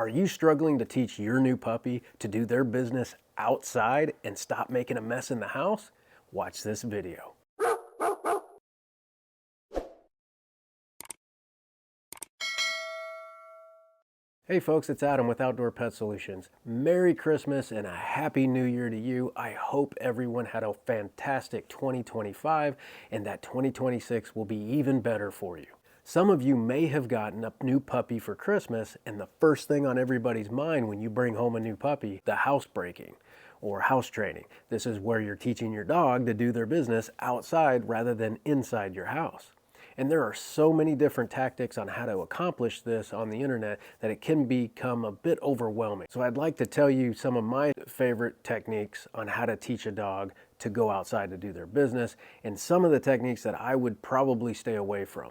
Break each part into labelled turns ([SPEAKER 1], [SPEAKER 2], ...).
[SPEAKER 1] Are you struggling to teach your new puppy to do their business outside and stop making a mess in the house? Watch this video. Hey folks, it's Adam with Outdoor Pet Solutions. Merry Christmas and a Happy New Year to you. I hope everyone had a fantastic 2025 and that 2026 will be even better for you. Some of you may have gotten a new puppy for Christmas, and the first thing on everybody's mind when you bring home a new puppy, the housebreaking or house training. This is where you're teaching your dog to do their business outside rather than inside your house. And there are so many different tactics on how to accomplish this on the internet that it can become a bit overwhelming. So I'd like to tell you some of my favorite techniques on how to teach a dog to go outside to do their business, and some of the techniques that I would probably stay away from.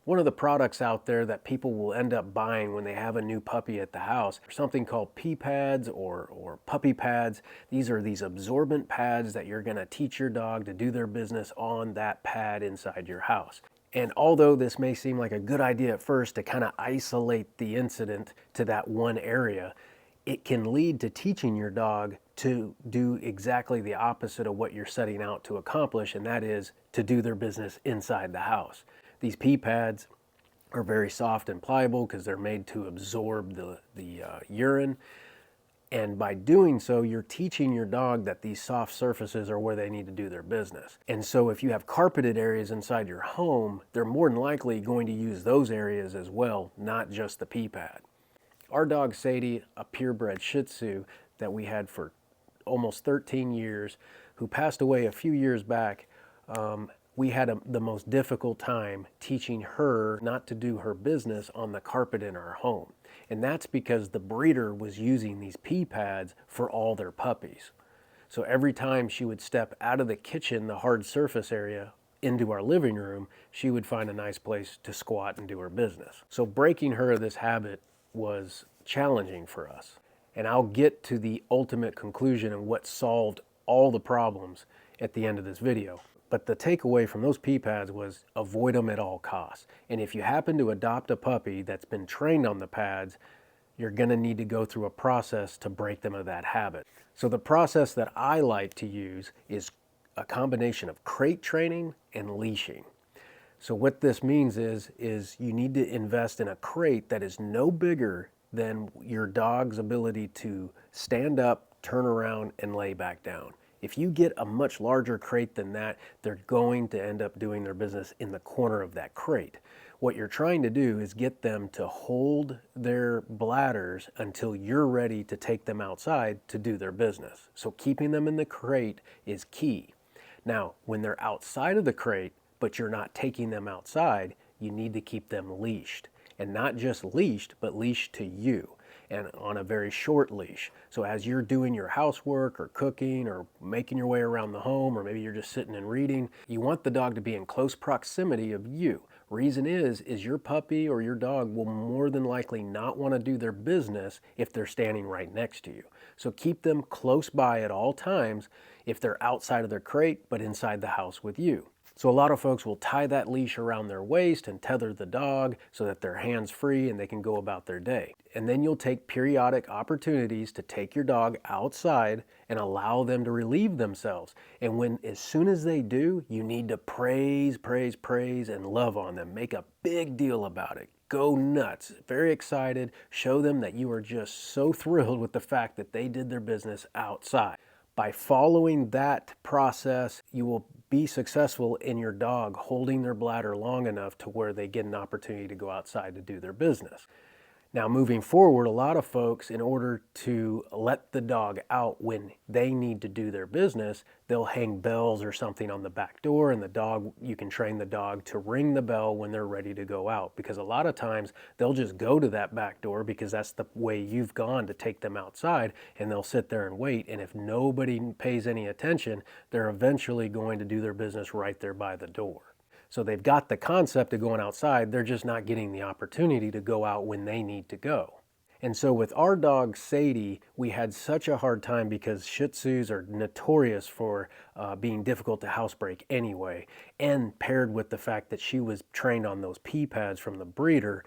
[SPEAKER 1] One of the products out there that people will end up buying when they have a new puppy at the house are something called pee pads or puppy pads. These are these absorbent pads that you're going to teach your dog to do their business on that pad inside your house. And although this may seem like a good idea at first to kind of isolate the incident to that one area, it can lead to teaching your dog to do exactly the opposite of what you're setting out to accomplish, and that is to do their business inside the house. These pee pads are very soft and pliable because they're made to absorb the urine. And by doing so, you're teaching your dog that these soft surfaces are where they need to do their business. And so if you have carpeted areas inside your home, they're more than likely going to use those areas as well, not just the pee pad. Our dog Sadie, a purebred Shih Tzu that we had for almost 13 years, who passed away a few years back, we had the most difficult time teaching her not to do her business on the carpet in our home. And that's because the breeder was using these pee pads for all their puppies. So every time she would step out of the kitchen, the hard surface area, into our living room, she would find a nice place to squat and do her business. So breaking her of this habit was challenging for us. And I'll get to the ultimate conclusion and what solved all the problems at the end of this video. But the takeaway from those pee pads was avoid them at all costs. And if you happen to adopt a puppy that's been trained on the pads, you're going to need to go through a process to break them of that habit. So the process that I like to use is a combination of crate training and leashing. So what this means is you need to invest in a crate that is no bigger than your dog's ability to stand up, turn around, and lay back down. If you get a much larger crate than that, they're going to end up doing their business in the corner of that crate. What you're trying to do is get them to hold their bladders until you're ready to take them outside to do their business. So keeping them in the crate is key. Now, when they're outside of the crate, but you're not taking them outside, you need to keep them leashed. And not just leashed, but leashed to you, and on a very short leash. So as you're doing your housework or cooking or making your way around the home, or maybe you're just sitting and reading, you want the dog to be in close proximity of you. Reason is your puppy or your dog will more than likely not want to do their business if they're standing right next to you. So keep them close by at all times if they're outside of their crate but inside the house with you. So a lot of folks will tie that leash around their waist and tether the dog so that they're hands-free and they can go about their day. And then you'll take periodic opportunities to take your dog outside and allow them to relieve themselves. And as soon as they do, you need to praise, and love on them. Make a big deal about it. Go nuts. Very excited. Show them that you are just so thrilled with the fact that they did their business outside. By following that process, you will be successful in your dog holding their bladder long enough to where they get an opportunity to go outside to do their business. Now, moving forward, a lot of folks, in order to let the dog out when they need to do their business, they'll hang bells or something on the back door, and you can train the dog to ring the bell when they're ready to go out. Because a lot of times they'll just go to that back door because that's the way you've gone to take them outside, and they'll sit there and wait. And if nobody pays any attention, they're eventually going to do their business right there by the door. So they've got the concept of going outside, they're just not getting the opportunity to go out when they need to go. And so with our dog Sadie, we had such a hard time because Shih Tzus are notorious for being difficult to housebreak anyway, and paired with the fact that she was trained on those pee pads from the breeder,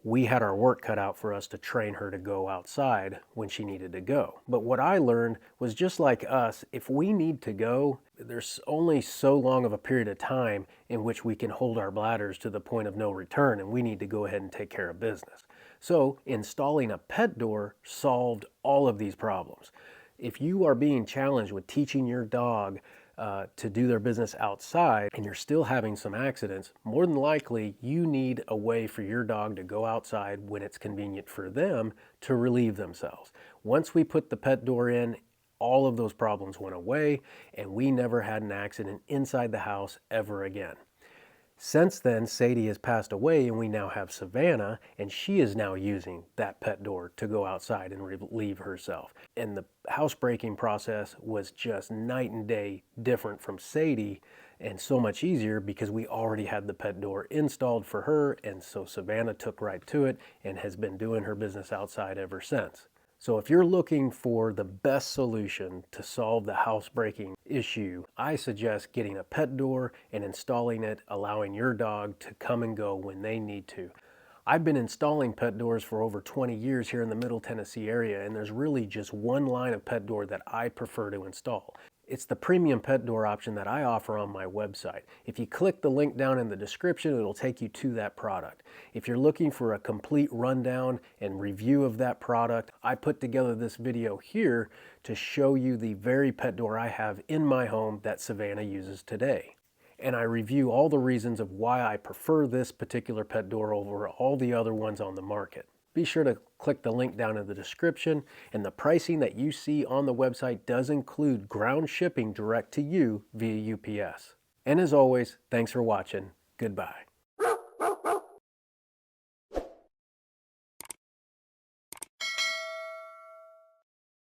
[SPEAKER 1] we had our work cut out for us to train her to go outside when she needed to go. But what I learned was, just like us, if we need to go, there's only so long of a period of time in which we can hold our bladders to the point of no return, and we need to go ahead and take care of business. So installing a pet door solved all of these problems. If you are being challenged with teaching your dog to do their business outside and you're still having some accidents, more than likely you need a way for your dog to go outside when it's convenient for them to relieve themselves. Once we put the pet door in, all of those problems went away and we never had an accident inside the house ever again. Since then, Sadie has passed away and we now have Savannah, and she is now using that pet door to go outside and relieve herself. And the housebreaking process was just night and day different from Sadie, and so much easier because we already had the pet door installed for her, and so Savannah took right to it and has been doing her business outside ever since. So if you're looking for the best solution to solve the housebreaking issue, I suggest getting a pet door and installing it, allowing your dog to come and go when they need to. I've been installing pet doors for over 20 years here in the Middle Tennessee area, and there's really just one line of pet door that I prefer to install. It's the premium pet door option that I offer on my website. If you click the link down in the description, it'll take you to that product. If you're looking for a complete rundown and review of that product, I put together this video here to show you the very pet door I have in my home that Savannah uses today. And I review all the reasons of why I prefer this particular pet door over all the other ones on the market. Be sure to click the link down in the description, and the pricing that you see on the website does include ground shipping direct to you via UPS. And as always, thanks for watching. Goodbye.